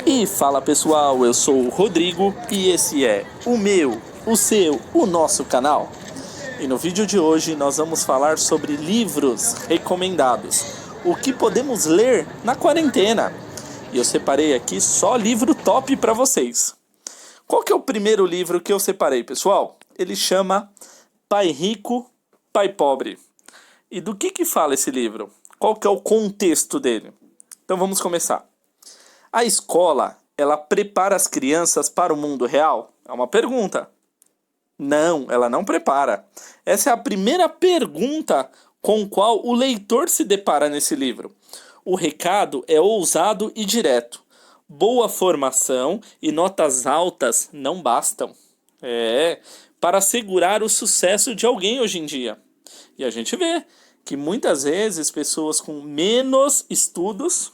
E fala pessoal, eu sou o Rodrigo e esse é o meu, o seu, o nosso canal. E no vídeo de hoje nós vamos falar sobre livros recomendados. O que podemos ler na quarentena. E eu separei aqui só livro top para vocês. Qual que é o primeiro livro que eu separei, pessoal? Ele chama Pai Rico, Pai Pobre. E do que fala esse livro? Qual que é o contexto dele? Então vamos começar. A escola, ela prepara as crianças para o mundo real? É uma pergunta. Não, ela não prepara. Essa é a primeira pergunta com qual o leitor se depara nesse livro. O recado é ousado e direto. Boa formação e notas altas não bastam. Para assegurar o sucesso de alguém hoje em dia. E a gente vê que muitas vezes pessoas com menos estudos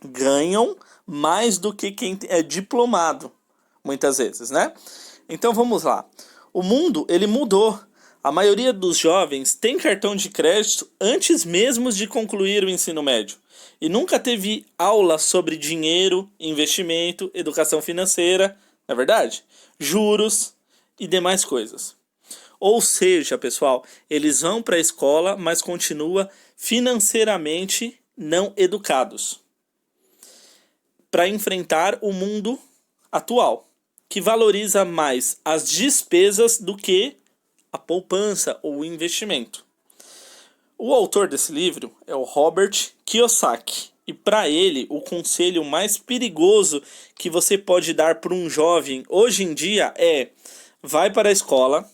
ganham mais do que quem é diplomado, muitas vezes, né? Então vamos lá. O mundo, ele mudou. A maioria dos jovens tem cartão de crédito antes mesmo de concluir o ensino médio. E nunca teve aula sobre dinheiro, investimento, educação financeira, não é verdade? Juros e demais coisas. Ou seja, pessoal, eles vão para a escola, mas continuam financeiramente não educados para enfrentar o mundo atual, que valoriza mais as despesas do que a poupança ou o investimento. O autor desse livro é o Robert Kiyosaki. E para ele, o conselho mais perigoso que você pode dar para um jovem hoje em dia é: vai para a escola,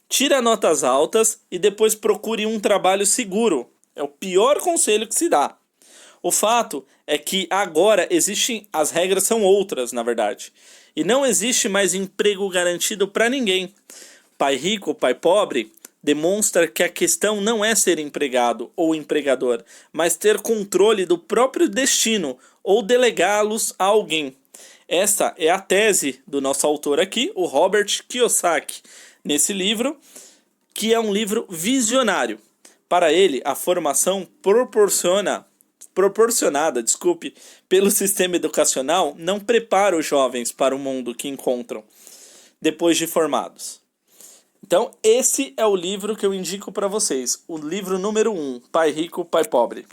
tira notas altas e depois procure um trabalho seguro. É o pior conselho que se dá. O fato é que agora as regras são outras, na verdade. E não existe mais emprego garantido para ninguém. Pai rico, pai pobre, demonstra que a questão não é ser empregado ou empregador, mas ter controle do próprio destino ou delegá-los a alguém. Essa é a tese do nosso autor aqui, o Robert Kiyosaki, nesse livro, que é um livro visionário. Para ele, a formação proporcionada, pelo sistema educacional não prepara os jovens para o mundo que encontram depois de formados. Então, esse é o livro que eu indico para vocês. O livro número 1, Pai Rico, Pai Pobre.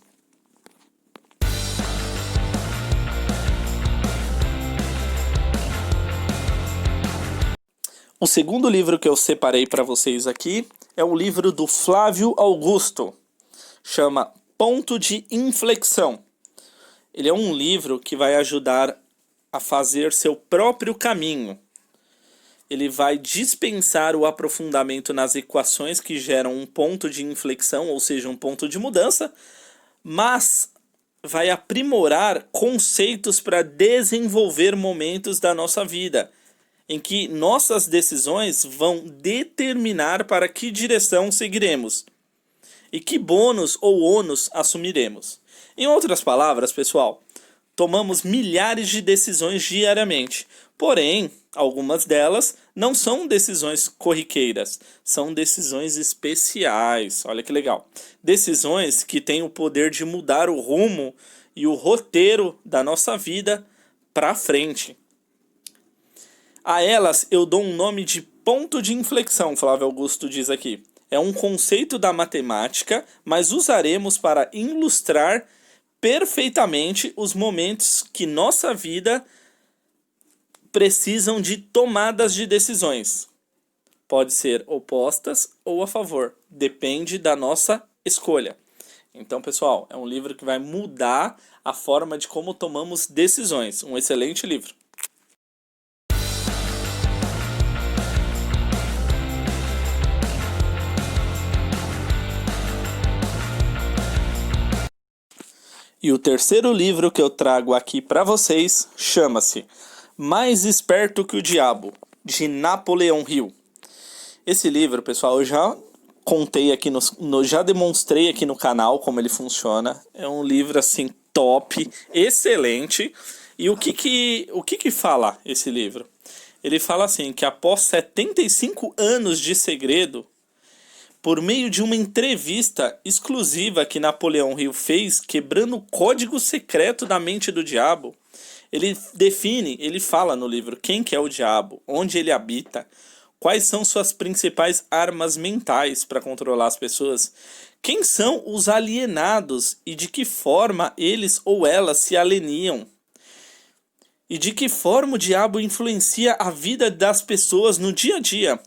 O segundo livro que eu separei para vocês aqui é o livro do Flávio Augusto. Chama Ponto de Inflexão. Ele é um livro que vai ajudar a fazer seu próprio caminho. Ele vai dispensar o aprofundamento nas equações que geram um ponto de inflexão, ou seja, um ponto de mudança, mas vai aprimorar conceitos para desenvolver momentos da nossa vida, em que nossas decisões vão determinar para que direção seguiremos e que bônus ou ônus assumiremos. Em outras palavras, pessoal, tomamos milhares de decisões diariamente, porém, algumas delas não são decisões corriqueiras, são decisões especiais. Olha que legal. Decisões que têm o poder de mudar o rumo e o roteiro da nossa vida para frente. A elas eu dou um nome de ponto de inflexão, Flávio Augusto diz aqui. É um conceito da matemática, mas usaremos para ilustrar perfeitamente os momentos que nossa vida precisam de tomadas de decisões. Pode ser opostas ou a favor, depende da nossa escolha. Então, pessoal, é um livro que vai mudar a forma de como tomamos decisões. Um excelente livro. E o terceiro livro que eu trago aqui para vocês chama-se Mais Esperto que o Diabo, de Napoleão Hill. Esse livro, pessoal, eu já contei aqui, já demonstrei aqui no canal como ele funciona. É um livro, assim, top, excelente. E o que fala esse livro? Ele fala assim, que após 75 anos de segredo, por meio de uma entrevista exclusiva que Napoleão Hill fez, quebrando o código secreto da mente do diabo, Ele define, ele fala no livro quem que é o diabo, onde ele habita, quais são suas principais armas mentais para controlar as pessoas, quem são os alienados e de que forma eles ou elas se alienam, e de que forma o diabo influencia a vida das pessoas no dia a dia.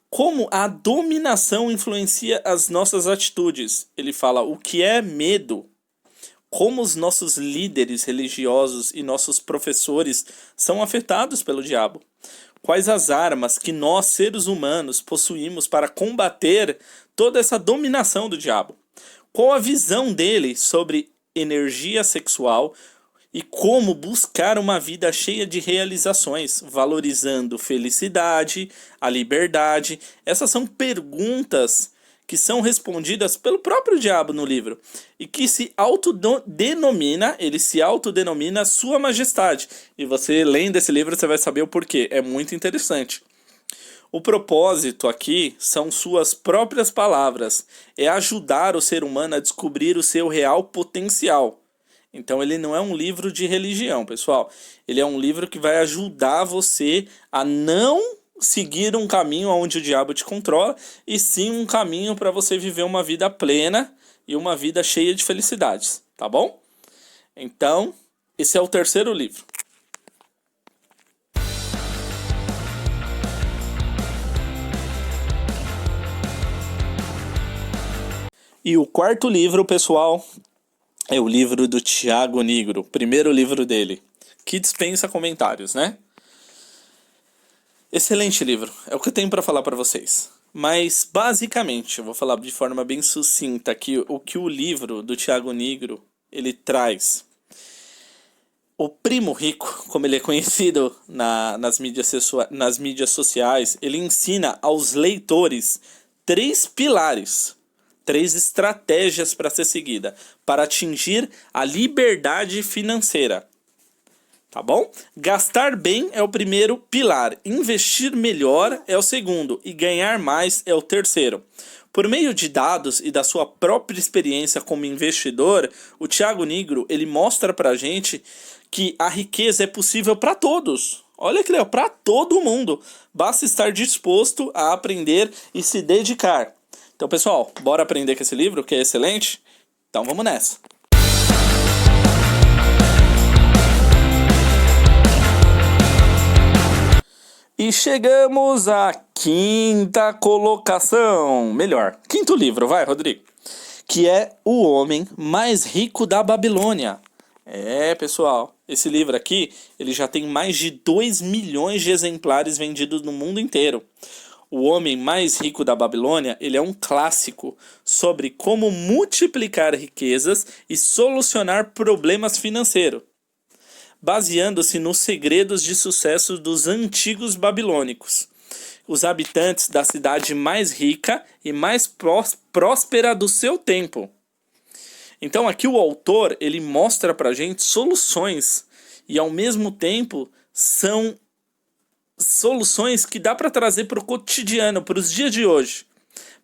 Como a dominação influencia as nossas atitudes. Ele fala o que é medo. Como os nossos líderes religiosos e nossos professores são afetados pelo diabo. Quais as armas que nós, seres humanos, possuímos para combater toda essa dominação do diabo. Qual a visão dele sobre energia sexual e como buscar uma vida cheia de realizações, valorizando felicidade, a liberdade. Essas são perguntas que são respondidas pelo próprio diabo no livro e que ele se autodenomina Sua Majestade. E você, lendo esse livro, você vai saber o porquê. É muito interessante. O propósito aqui são suas próprias palavras. É ajudar o ser humano a descobrir o seu real potencial. Então ele não é um livro de religião, pessoal. Ele é um livro que vai ajudar você a não seguir um caminho onde o diabo te controla, e sim um caminho para você viver uma vida plena e uma vida cheia de felicidades, tá bom? Então, esse é o terceiro livro. E o quarto livro, pessoal, é o livro do Tiago Nigro, primeiro livro dele, que dispensa comentários, né? Excelente livro, é o que eu tenho para falar para vocês. Mas, basicamente, eu vou falar de forma bem sucinta aqui o que o livro do Tiago Nigro, ele traz. O Primo Rico, como ele é conhecido nas mídias sociais, ele ensina aos leitores 3 pilares, 3 estratégias para ser seguida, para atingir a liberdade financeira. Tá bom? Gastar bem é o primeiro pilar, investir melhor é o segundo e ganhar mais é o terceiro. Por meio de dados e da sua própria experiência como investidor, o Tiago Nigro, ele mostra pra gente que a riqueza é possível para todos. Olha que legal, para todo mundo. Basta estar disposto a aprender e se dedicar. Então, pessoal, bora aprender com esse livro, que é excelente? Então, vamos nessa. E chegamos à quinta colocação. Melhor, quinto livro, vai, Rodrigo. Que é O Homem Mais Rico da Babilônia. Pessoal, esse livro aqui, ele já tem mais de 2 milhões de exemplares vendidos no mundo inteiro. O Homem Mais Rico da Babilônia, ele é um clássico sobre como multiplicar riquezas e solucionar problemas financeiros, baseando-se nos segredos de sucesso dos antigos babilônicos, os habitantes da cidade mais rica e mais próspera do seu tempo. Então aqui o autor, ele mostra pra gente soluções, e ao mesmo tempo são soluções que dá para trazer para o cotidiano, para os dias de hoje,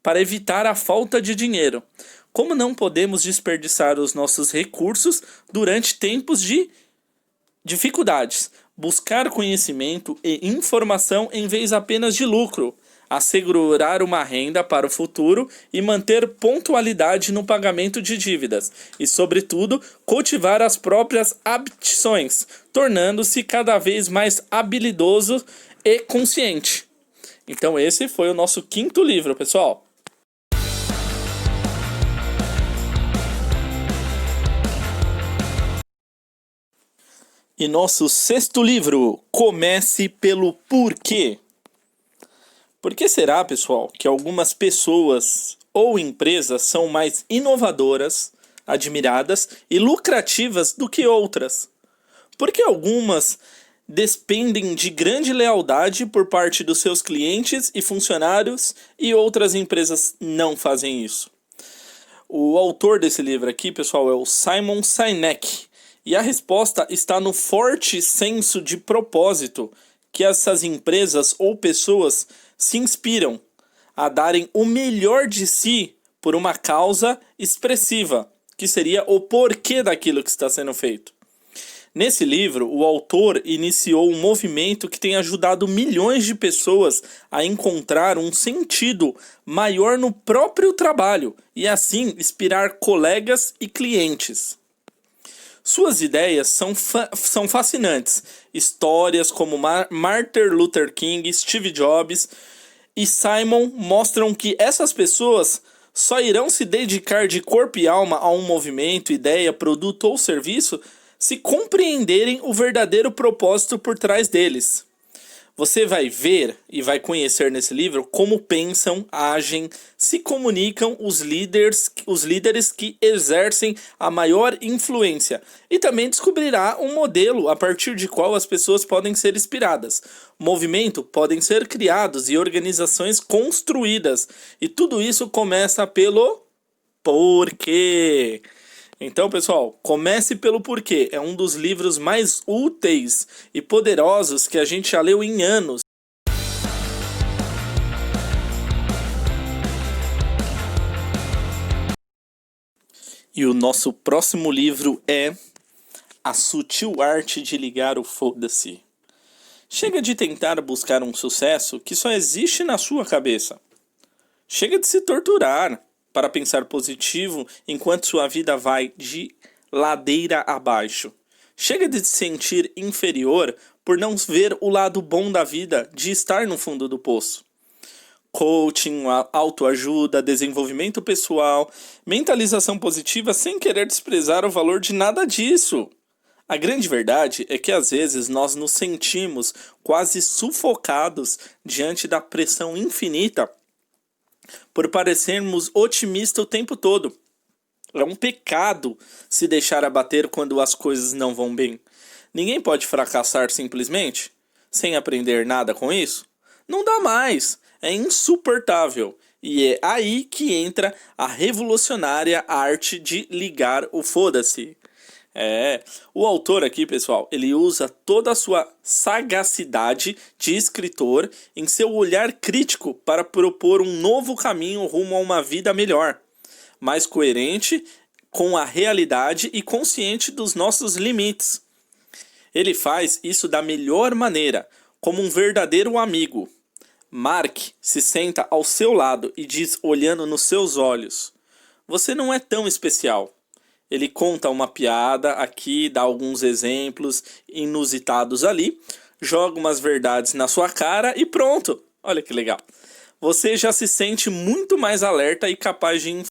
para evitar a falta de dinheiro. Como não podemos desperdiçar os nossos recursos durante tempos de dificuldades, buscar conhecimento e informação em vez apenas de lucro, assegurar uma renda para o futuro e manter pontualidade no pagamento de dívidas e, sobretudo, cultivar as próprias aptidões, tornando-se cada vez mais habilidoso e consciente. Então esse foi o nosso quinto livro, pessoal. E nosso sexto livro, Comece pelo Porquê. Por que será, pessoal, que algumas pessoas ou empresas são mais inovadoras, admiradas e lucrativas do que outras? Por que algumas despendem de grande lealdade por parte dos seus clientes e funcionários e outras empresas não fazem isso? O autor desse livro aqui, pessoal, é o Simon Sinek. E a resposta está no forte senso de propósito que essas empresas ou pessoas se inspiram a darem o melhor de si por uma causa expressiva, que seria o porquê daquilo que está sendo feito. Nesse livro, o autor iniciou um movimento que tem ajudado milhões de pessoas a encontrar um sentido maior no próprio trabalho e assim inspirar colegas e clientes. Suas ideias são fascinantes. Histórias como Martin Luther King, Steve Jobs e Simon mostram que essas pessoas só irão se dedicar de corpo e alma a um movimento, ideia, produto ou serviço se compreenderem o verdadeiro propósito por trás deles. Você vai ver e vai conhecer nesse livro como pensam, agem, se comunicam os líderes que exercem a maior influência. E também descobrirá um modelo a partir de qual as pessoas podem ser inspiradas. Movimento podem ser criados e organizações construídas. E tudo isso começa pelo porquê. Então, pessoal, comece pelo porquê. É um dos livros mais úteis e poderosos que a gente já leu em anos. E o nosso próximo livro é A Sutil Arte de Ligar o Foda-se. Chega de tentar buscar um sucesso que só existe na sua cabeça. Chega de se torturar para pensar positivo enquanto sua vida vai de ladeira abaixo. Chega de se sentir inferior por não ver o lado bom da vida de estar no fundo do poço. Coaching, autoajuda, desenvolvimento pessoal, mentalização positiva sem querer desprezar o valor de nada disso. A grande verdade é que às vezes nós nos sentimos quase sufocados diante da pressão infinita por parecermos otimistas o tempo todo. É um pecado se deixar abater quando as coisas não vão bem. Ninguém pode fracassar simplesmente, sem aprender nada com isso. Não dá mais, é insuportável. E é aí que entra a revolucionária arte de ligar o foda-se. O autor aqui, pessoal, ele usa toda a sua sagacidade de escritor em seu olhar crítico para propor um novo caminho rumo a uma vida melhor, mais coerente com a realidade e consciente dos nossos limites. Ele faz isso da melhor maneira, como um verdadeiro amigo. Mark se senta ao seu lado e diz, olhando nos seus olhos: "Você não é tão especial." Ele conta uma piada aqui, dá alguns exemplos inusitados ali, joga umas verdades na sua cara e pronto. Olha que legal. Você já se sente muito mais alerta e capaz de...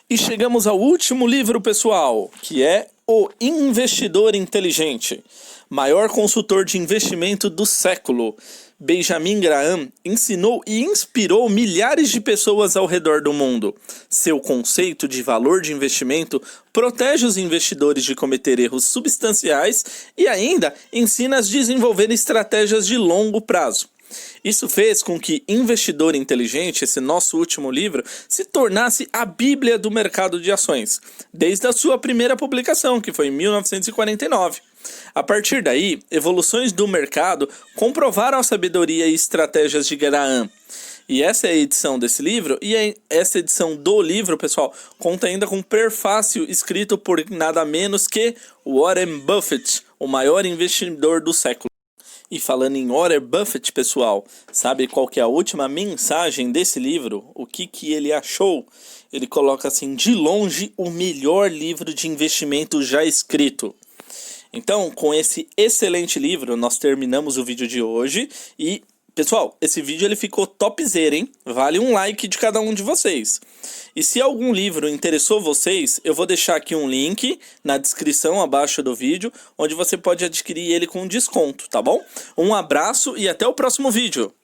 E chegamos ao último livro, pessoal, que é O Investidor Inteligente, maior consultor de investimento do século. Benjamin Graham ensinou e inspirou milhares de pessoas ao redor do mundo. Seu conceito de valor de investimento protege os investidores de cometer erros substanciais e ainda ensina a desenvolver estratégias de longo prazo. Isso fez com que Investidor Inteligente, esse nosso último livro, se tornasse a Bíblia do mercado de ações, desde a sua primeira publicação, que foi em 1949. A partir daí, evoluções do mercado comprovaram a sabedoria e estratégias de Graham. E essa é a edição desse livro, e essa edição do livro, pessoal, conta ainda com um prefácio escrito por nada menos que Warren Buffett, o maior investidor do século. E falando em Warren Buffett, pessoal, sabe qual que é a última mensagem desse livro? O que ele achou? Ele coloca assim, de longe, o melhor livro de investimento já escrito. Então, com esse excelente livro, nós terminamos o vídeo de hoje e, pessoal, esse vídeo ele ficou topzera, hein? Vale um like de cada um de vocês. E se algum livro interessou vocês, eu vou deixar aqui um link na descrição abaixo do vídeo, onde você pode adquirir ele com desconto, tá bom? Um abraço e até o próximo vídeo!